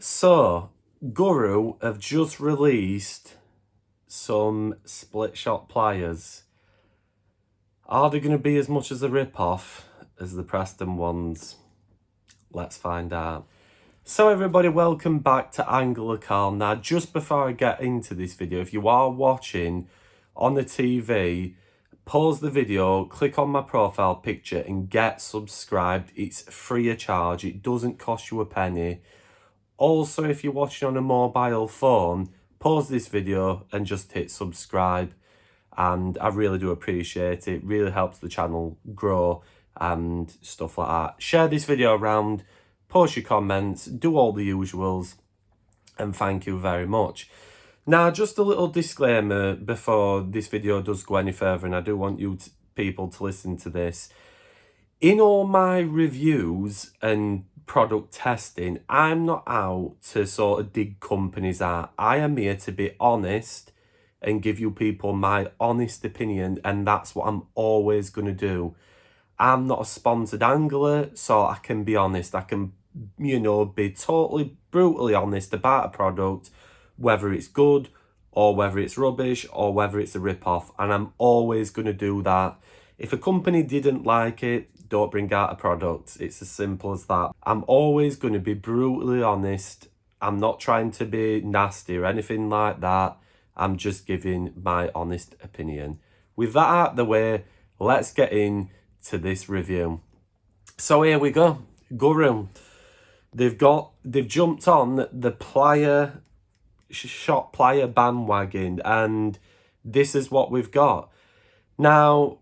So, Guru have just released some split shot pliers. Are they going to be as much as a rip-off as the Preston ones? Let's find out. So everybody, welcome back to Angular Calm. Now, just before I get into this video, if you are watching on the TV, pause the video, click on my profile picture and get subscribed. It's free of charge. It doesn't cost you a penny. Also, if you're watching on a mobile phone, pause this video and just hit subscribe. And I really do appreciate it. It really helps the channel grow and stuff like that. Share this video around, post your comments, do all the usuals, and thank you very much. Now, just a little disclaimer before this video does go any further, and I do want you people to listen to this. In all my reviews and product testing, I'm not out to sort of dig companies out. I am here to be honest and give you people my honest opinion, and that's what I'm always going to do. I'm not a sponsored angler, so I can be honest. I can, be totally brutally honest about a product, whether it's good or whether it's rubbish or whether it's a rip-off, and I'm always going to do that. If a company didn't like it, don't bring out a product. It's as simple as that. I'm always going to be brutally honest. I'm not trying to be nasty or anything like that. I'm just giving my honest opinion. With that out of the way, let's get into this review. So here we go. Guru. They've jumped on the shot plier bandwagon, and this is what we've got. Now,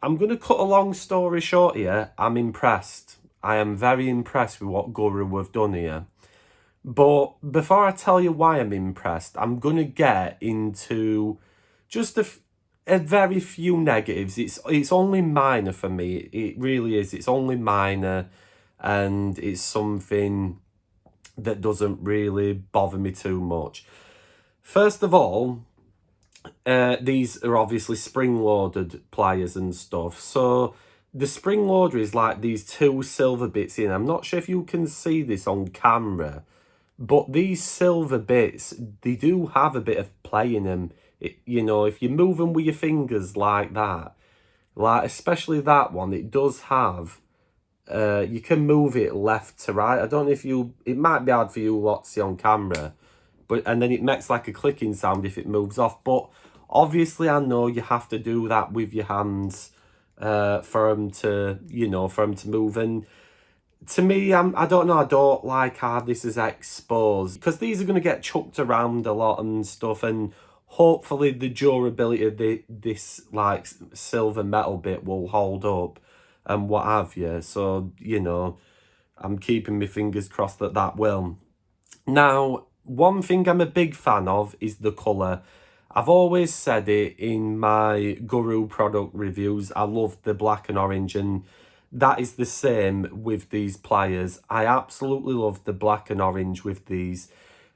I'm going to cut a long story short here. I'm impressed. I am very impressed with what Guru have done here. But before I tell you why I'm impressed, I'm going to get into just a very few negatives. It's only minor for me. It really is. It's only minor, and it's something that doesn't really bother me too much. First of all, these are obviously spring-loaded pliers and stuff. So the spring loader is like these two silver bits in. I'm not sure if you can see this on camera, but these silver bits, they do have a bit of play in them. If you move them with your fingers like that, like especially that one, it does have, you can move it left to right. I don't know if it might be hard for you lot to see on camera, and then it makes like a clicking sound if it moves off. But obviously I know you have to do that with your hands for them to, move. And to me, I don't know, I don't like how this is exposed, because these are going to get chucked around a lot and stuff, and hopefully the durability of this like silver metal bit will hold up and what have you. So, I'm keeping my fingers crossed that will. Now, one thing I'm a big fan of is the colour. I've always said it in my Guru product reviews. I love the black and orange, and that is the same with these pliers. I absolutely love the black and orange with these.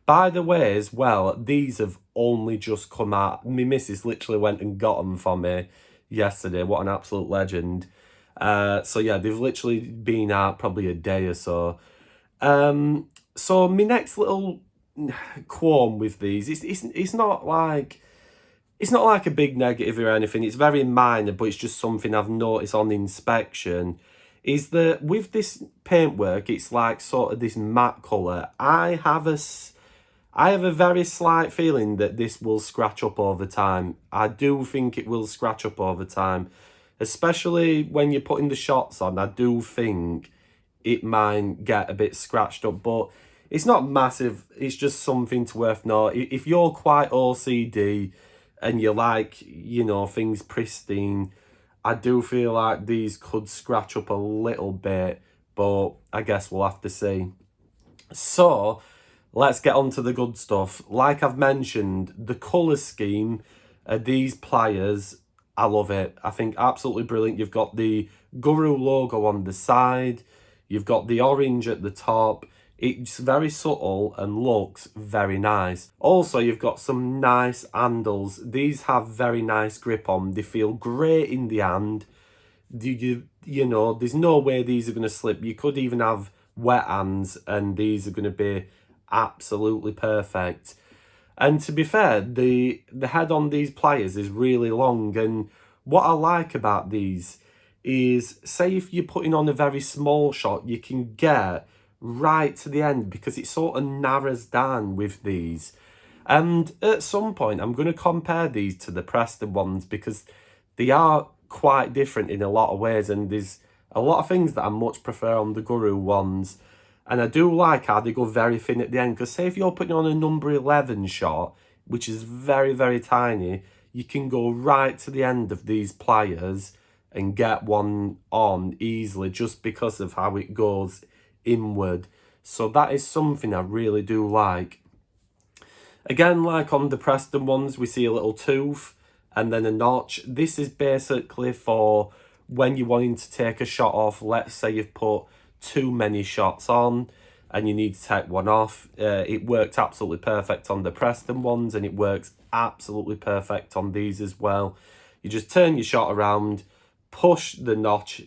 By the way, as well, these have only just come out. My missus literally went and got them for me yesterday. What an absolute legend. So yeah, they've literally been out probably a day or so. So my next little qualm with these, it's not like a big negative or anything. It's very minor, but it's just something I've noticed on inspection, is that with this paintwork, it's like sort of this matte colour. I have a very slight feeling that this will scratch up over time. I do think it will scratch up over time, especially when you're putting the shots on. I do think it might get a bit scratched up, but it's not massive. It's just something to worth noting. If you're quite OCD and you like, things pristine, I do feel like these could scratch up a little bit, but I guess we'll have to see. So let's get on to the good stuff. Like I've mentioned, the colour scheme of these pliers, I love it. I think absolutely brilliant. You've got the Guru logo on the side. You've got the orange at the top. It's very subtle and looks very nice. Also, you've got some nice handles. These have very nice grip on. They feel great in the hand. There's no way these are going to slip. You could even have wet hands and these are going to be absolutely perfect. And to be fair, the head on these pliers is really long, and what I like about these is, say if you're putting on a very small shot, you can get right to the end because it sort of narrows down with these. And at some point, I'm going to compare these to the Preston ones because they are quite different in a lot of ways, and there's a lot of things that I much prefer on the Guru ones. And I do like how they go very thin at the end, because say if you're putting on a number 11 shot, which is very, very tiny, you can go right to the end of these pliers and get one on easily just because of how it goes inward. So that is something I really do like. Again, like on the Preston ones, we see a little tooth and then a notch. This is basically for when you're wanting to take a shot off. Let's say you've put too many shots on and you need to take one off. It worked absolutely perfect on the Preston ones, and it works absolutely perfect on these as well. You just turn your shot around, push the notch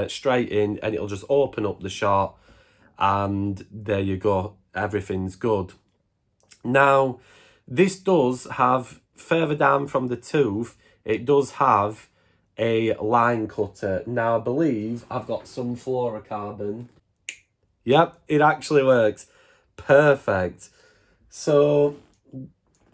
straight in, and it'll just open up the shot, and there you go, everything's good. Now, this does have, further down from the tooth, it does have a line cutter. Now, I believe I've got some fluorocarbon. Yep, it actually works. Perfect. So,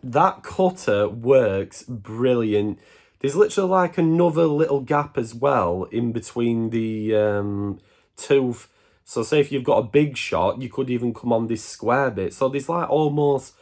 that cutter works brilliant. There's literally like another little gap as well in between the tooth. So say if you've got a big shot, you could even come on this square bit. So there's like almost,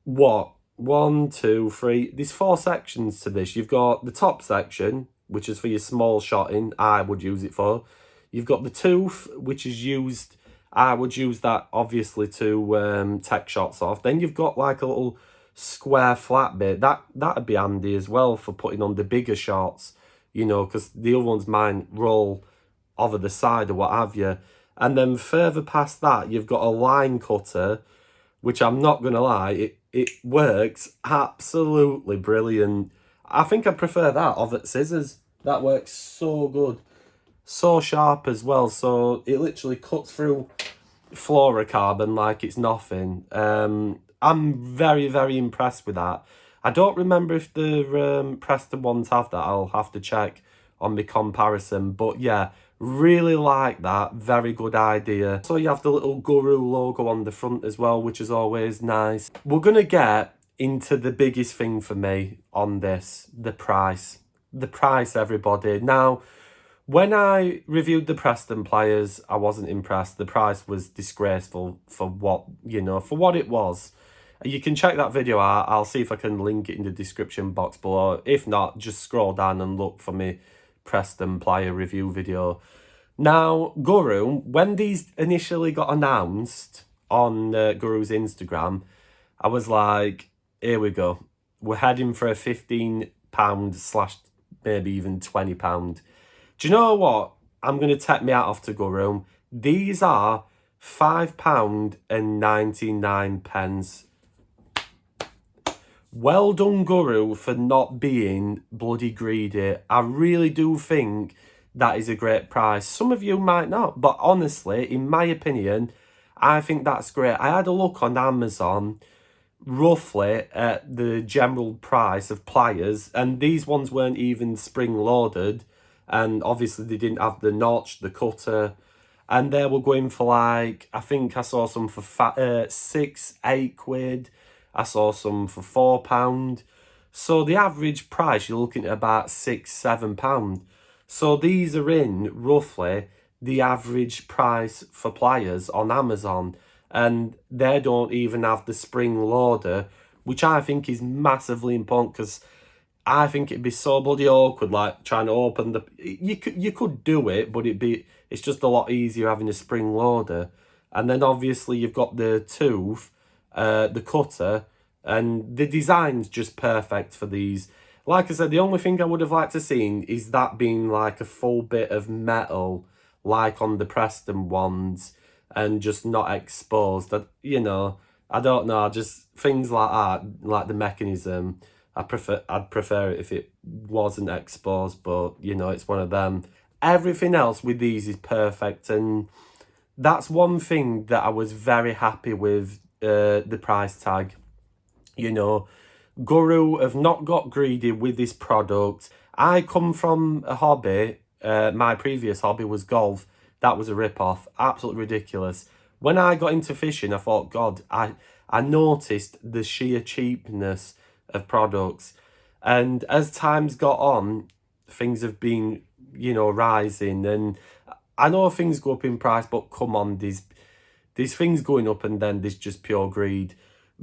what, 1, 2, 3, there's 4 sections to this. You've got the top section, which is for your small shotting, I would use it for. You've got the tooth, which is used, I would use that obviously to take shots off. Then you've got like a little square flat bit. That'd be handy as well for putting on the bigger shots, you know, because the other ones might roll over the side or what have you. And then further past that, you've got a line cutter, which I'm not going to lie, it works absolutely brilliant. I think I prefer that over scissors. That works so good. So sharp as well. So it literally cuts through fluorocarbon like it's nothing. I'm very, very impressed with that. I don't remember if the Preston ones have that. I'll have to check on the comparison. But yeah, really like that. Very good idea. So you have the little Guru logo on the front as well, which is always nice. We're going to get into the biggest thing for me on this, the price. The price, everybody. Now, when I reviewed the Preston Pliers, I wasn't impressed. The price was disgraceful for what, you know, for what it was. You can check that video out. I'll see if I can link it in the description box below. If not, just scroll down and look for me Preston Plier review video. Now, Guru, when these initially got announced on Guru's Instagram, I was like, here we go. We're heading for a £15 / maybe even £20. Do you know what? I'm going to take me out off to Guru. These are £5.99. Well done, Guru, for not being bloody greedy. I really do think that is a great price. Some of you might not, but honestly, in my opinion, I think that's great. I had a look on Amazon, roughly at the general price of pliers, and these ones weren't even spring-loaded, and obviously they didn't have the notch, the cutter, and they were going for like, I think I saw some for £6-8. I saw some for £4. So the average price, you're looking at about £6-7. So these are in roughly the average price for pliers on Amazon. And they don't even have the spring loader, which I think is massively important, because I think it'd be so bloody awkward, like trying to open the... You could do it, but it's just a lot easier having a spring loader. And then obviously you've got the tooth, the cutter, and the design's just perfect for these. Like I said, the only thing I would have liked to seen is that being like a full bit of metal, like on the Preston ones, and just not exposed. You know, I don't know, just things like that, like the mechanism, I'd prefer it if it wasn't exposed, but you know, it's one of them. Everything else with these is perfect, and That's one thing that I was very happy with, the price tag. You know, Guru have not got greedy with this product. I come from a hobby, my previous hobby was golf. That was a rip-off, absolutely ridiculous. When I got into fishing, I thought, God, I noticed the sheer cheapness of products. And as time's got on, things have been, you know, rising. And I know things go up in price, but come on, there's things going up and then there's just pure greed.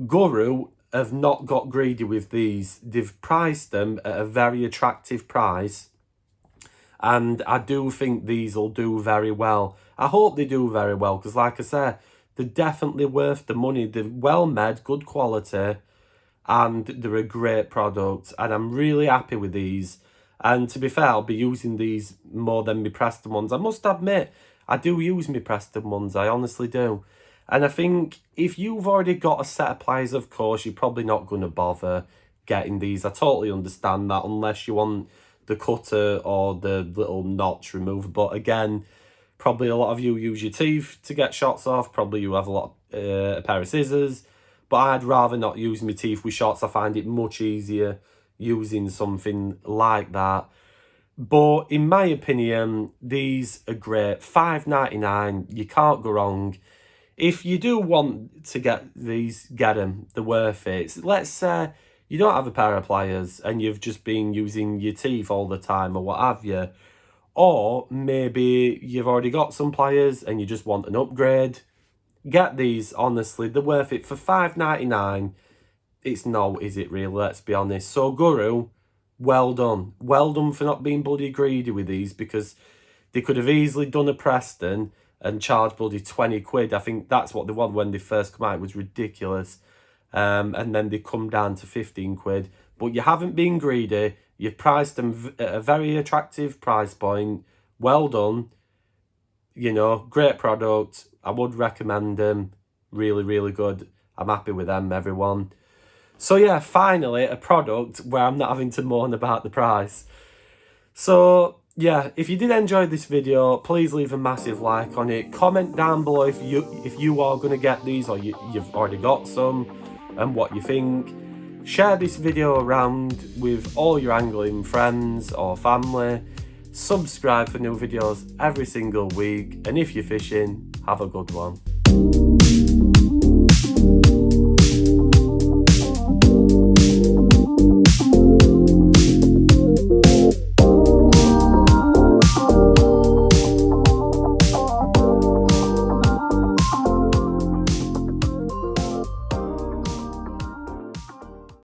Guru have not got greedy with these. They've priced them at a very attractive price. And I do think these will do very well. I hope they do very well because, like I said, they're definitely worth the money. They're well made, good quality, and they're a great product. And I'm really happy with these. And to be fair, I'll be using these more than my Preston ones. I must admit, I do use my Preston ones. I honestly do. And I think if you've already got a set of pliers, of course, you're probably not going to bother getting these. I totally understand that unless you want the cutter or the little notch remover. But again, probably a lot of you use your teeth to get shots off. Probably you have a pair of scissors. But I'd rather not use my teeth with shots. I find it much easier using something like that. But in my opinion, these are great. $5.99, you can't go wrong. If you do want to get these, get them. They're worth it. Let's say you don't have a pair of pliers and you've just been using your teeth all the time or what have you. Or maybe you've already got some pliers and you just want an upgrade. Get these, honestly. They're worth it. For $5.99, it's no, is it really? Let's be honest. So Guru, well done. Well done for not being bloody greedy with these, because they could have easily done a Preston and charged bloody 20 quid. I think that's what they wanted when they first come out. It was ridiculous. And then they come down to 15 quid. But you haven't been greedy. You've priced them at a very attractive price point. Well done. You know, great product. I would recommend them. Really, really good. I'm happy with them, everyone. So yeah, finally, a product where I'm not having to moan about the price. So yeah, if you did enjoy this video, please leave a massive like on it. Comment down below if you are going to get these or you've already got some and what you think. Share this video around with all your angling friends or family. Subscribe for new videos every single week. And if you're fishing, have a good one.